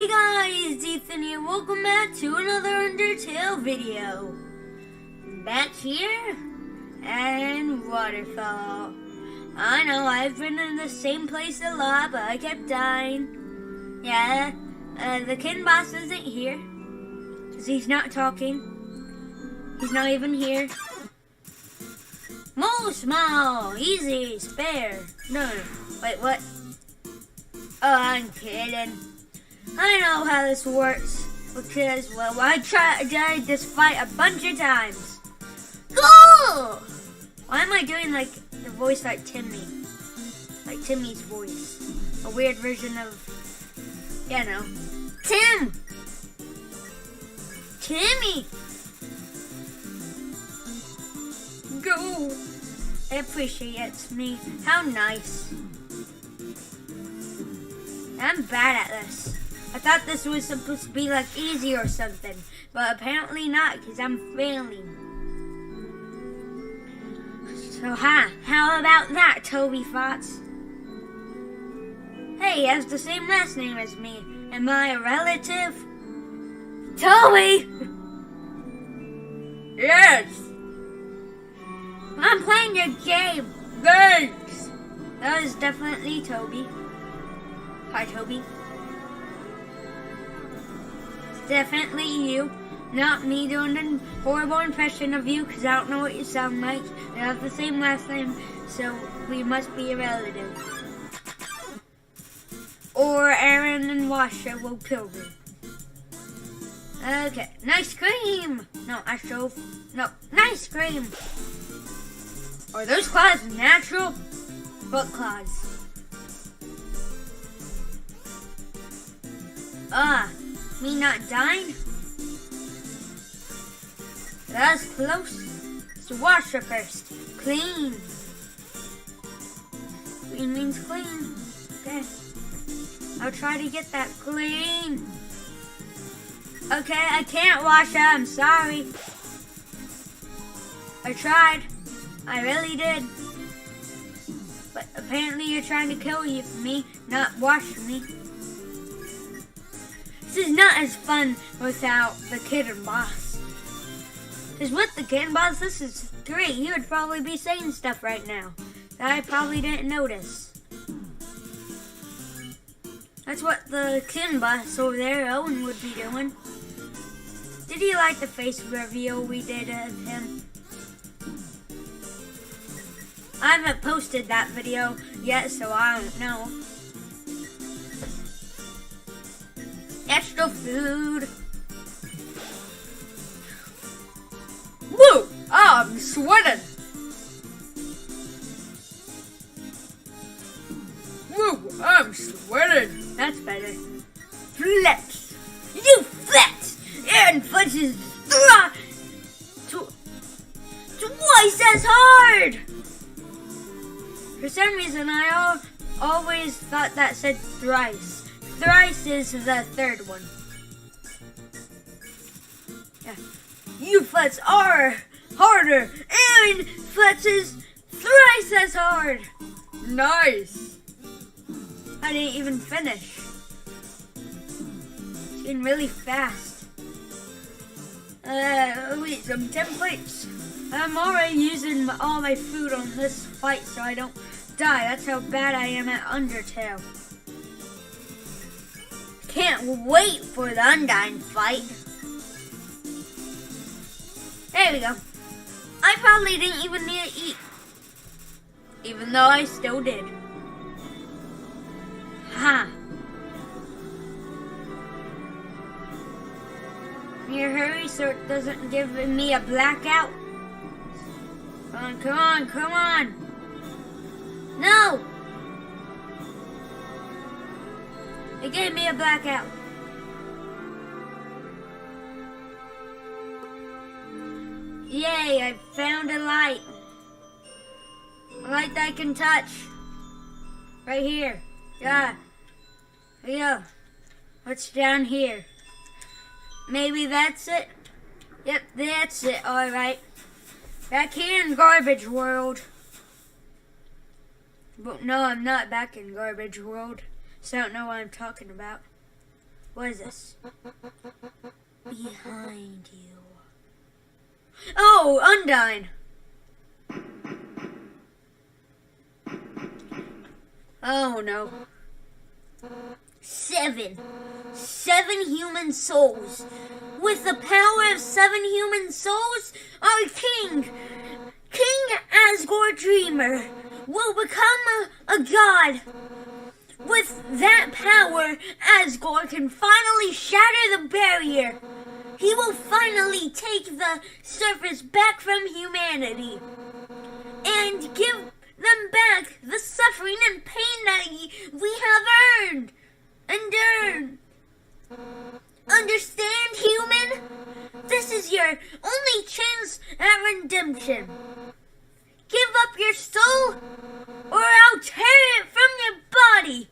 Hey guys, Ethan here. Welcome back to another Undertale video. Back here and Waterfall. I know I've been in the same place a lot, but I kept dying. Yeah, the kin boss isn't here because he's not talking. He's not even here. More small, easy, spare. No, wait, what? Oh, I'm kidding. I know how this works because, well, I tried this fight a bunch of times. Cool! Why am I doing like the voice like Timmy? Like Timmy's voice. A weird version of, you know, Tim! Timmy! Go! It appreciates me. How nice. I'm bad at this. I thought this was supposed to be like easy or something, but apparently not because I'm failing. So how about that, Toby Fox? Hey, he has the same last name as me. Am I a relative? Toby! Yes! I'm playing your game. Thanks! That was definitely Toby. Hi, Toby. Definitely you, not me doing a horrible impression of you because I don't know what you sound like. We have the same last name, so we must be a relative. Or Aaron and Washa will Pilgrim. Okay, nice cream! No, nice cream! Are those claws natural? What claws? Me not dying? That's close. So wash her first. Clean. Clean means clean. Okay. I'll try to get that clean. Okay, I can't wash her. I'm sorry. I tried. I really did. But apparently you're trying to kill me, not wash me. This is not as fun without the kitten boss. Because with the kitten boss, this is great. He would probably be saying stuff right now that I probably didn't notice. That's what the kitten boss over there, Owen, would be doing. Did he like the face reveal we did of him? I haven't posted that video yet, so I don't know. Extra food. Woo! I'm sweating. Woo! I'm sweating. That's better. Flex. You flex. And flexes twice as hard. For some reason, I always thought that said thrice. Thrice is the third one. Yeah. You flex are harder and flexes thrice as hard. Nice. I didn't even finish. It's getting really fast. Wait, some templates. I'm already using all my food on this fight so I don't die. That's how bad I am at Undertale. Can't wait for the Undyne fight. There we go. I probably didn't even need to eat. Even though I still did. Ha. Can you hurry so it doesn't give me a blackout? Come on, come on, come on. No! It gave me a blackout. Yay, I found a light. A light that I can touch. Right here. Yeah. There you go. What's down here? Maybe that's it? Yep, that's it. Alright. Back here in Garbage World. But no, I'm not back in Garbage World. So I don't know what I'm talking about. What is this? Behind you. Oh, Undyne. Oh no. 7 human souls. With the power of 7 human souls, our king, Asgore Dreamer, will become a god. With that power, Asgore can finally shatter the barrier. He will finally take the surface back from humanity and give them back the suffering and pain that we have endured. Understand, human? This is your only chance at redemption. Give up your soul, or I'll tear it from your body.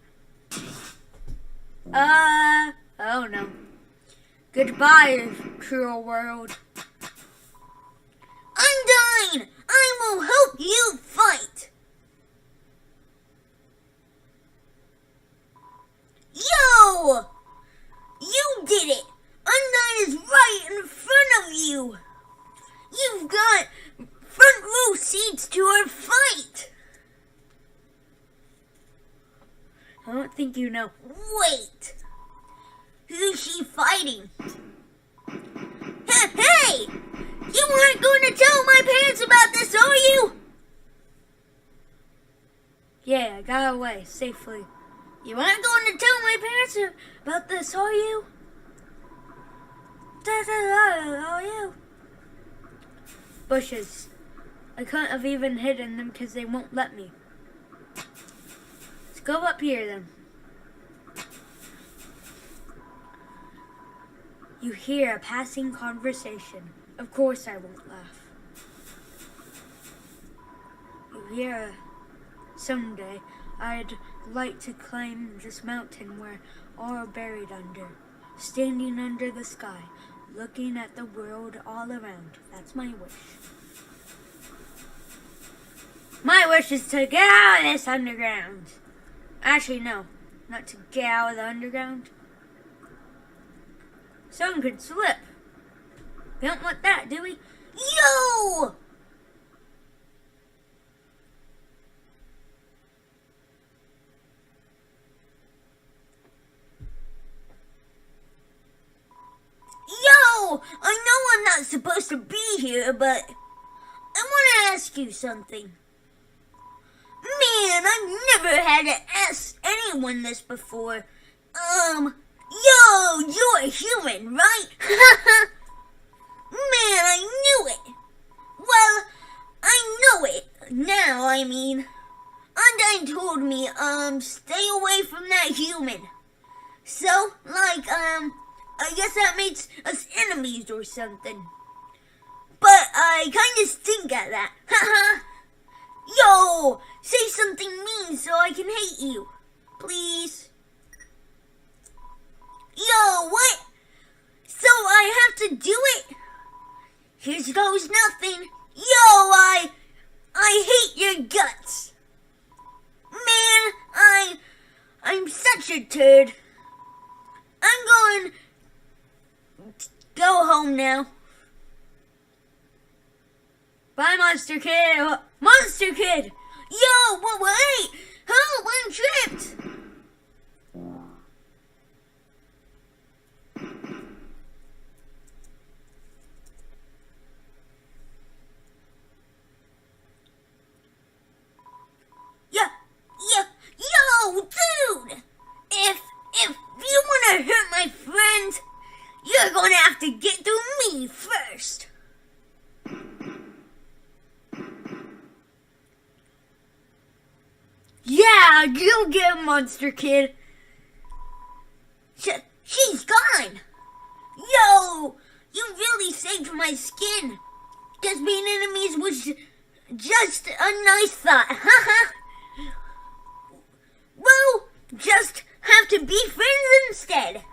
Oh no. Goodbye, cruel world. Undyne, I will help you fight. Yo! You did it! Undyne is right in front of you! You've got front row seats to our fight! I don't think you know. Wait! Who's she fighting? Hey! You weren't going to tell my parents about this, are you? Yeah, I got away safely. You aren't going to tell my parents about this, are you? Are you? Bushes. I couldn't have even hidden them because they won't let me. Let's go up here then. You hear a passing conversation. Of course I won't laugh. You hear someday I'd like to climb this mountain where all are buried under, standing under the sky, looking at the world all around. That's my wish. My wish is to get out of this underground. Actually, no, not to get out of the underground. Someone could slip. We don't want that, do we? Yo! Yo! I know I'm not supposed to be here, but I want to ask you something. Man, I've never had to ask anyone this before. Yo, you're a human, right? Man, I knew it. Well, I know it now, I mean. Undyne told me, stay away from that human. So, like, I guess that makes us enemies or something. But I kinda stink at that. Haha. Yo, say something mean so I can hate you. Please. Yo, what? So I have to do it? Here goes nothing. Yo, I hate your guts. Man, I'm such a turd. I'm going to go home now. Bye, Monster Kid. Monster Kid. Yo, wait. Help, I'm tripped. Yo, dude! If you want to hurt my friend, you're going to have to get through me first. Yeah, you'll get Monster Kid. She's gone. Yo, you really saved my skin. Because being enemies was just a nice thought, haha. Well, just have to be friends instead.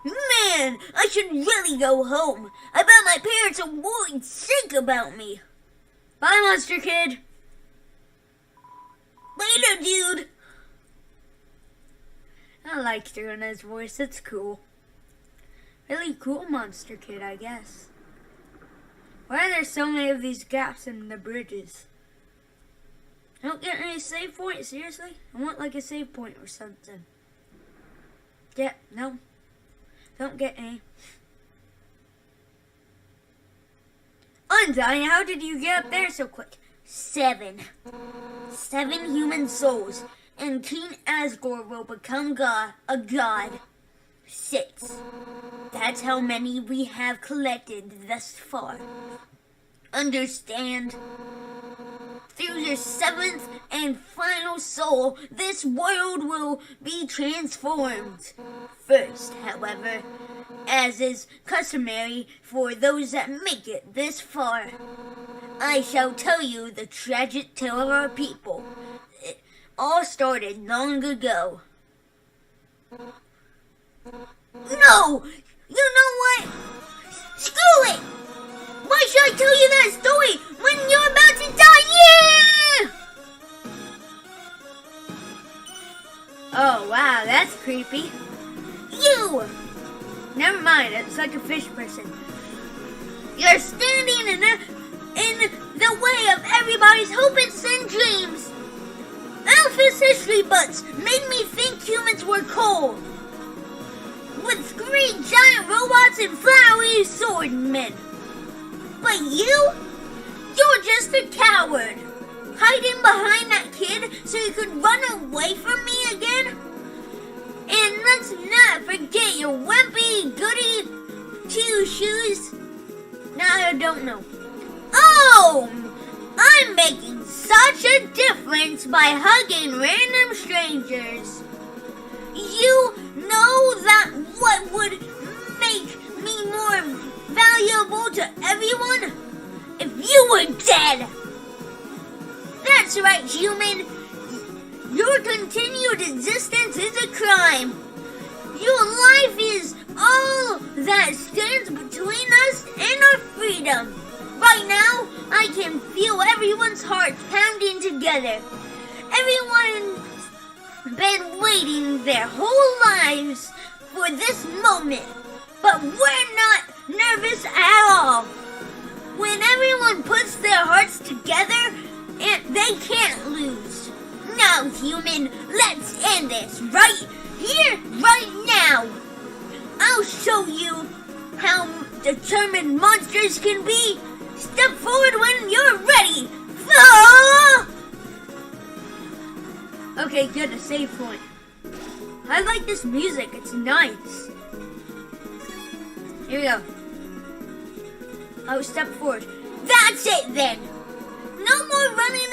Man, I should really go home. I bet my parents are worried sick about me. Bye, Monster Kid. Later, dude. I like doing his voice. It's cool. Really cool monster kid, I guess. Why are there so many of these gaps in the bridges? I don't get any save point, seriously? I want like a save point or something. Yeah, no. Don't get any. Undyne, how did you get up there so quick? 7 human souls, and King Asgore will become a god. 6. That's how many we have collected thus far. Understand? Through your 7th and final soul, this world will be transformed. First, however, as is customary for those that make it this far, I shall tell you the tragic tale of our people. It all started long ago. No! You know what? Screw it! Why should I tell you that story when you're about to die? Yeah! Oh, wow, that's creepy. You! Never mind, it's like a fish person. You're standing in the way of everybody's hopes and dreams. Alpha's history books made me think humans were cold, with great giant robots and flowery swordmen. But you're just a coward, hiding behind that kid so you could run away from me again? And let's not forget your wimpy goody two-shoes. Now I don't know. Oh! I'm making such a difference by hugging random strangers. You know that what would make me more valuable to everyone? If you were dead! That's right, human. Your continued existence is a crime. Your life is all that stands between us and our freedom. Right now, I can feel everyone's heart pounding together. Everyone's been waiting their whole lives for this moment. But we're not nervous at all. When everyone puts their hearts together, they can't lose. Now, human, let's end this right here, right now. I'll show you how determined monsters can be. Step forward when you're ready. Ah! Okay, good, a save point. I like this music, it's nice. Here we go. I'll step forward. That's it then. No more running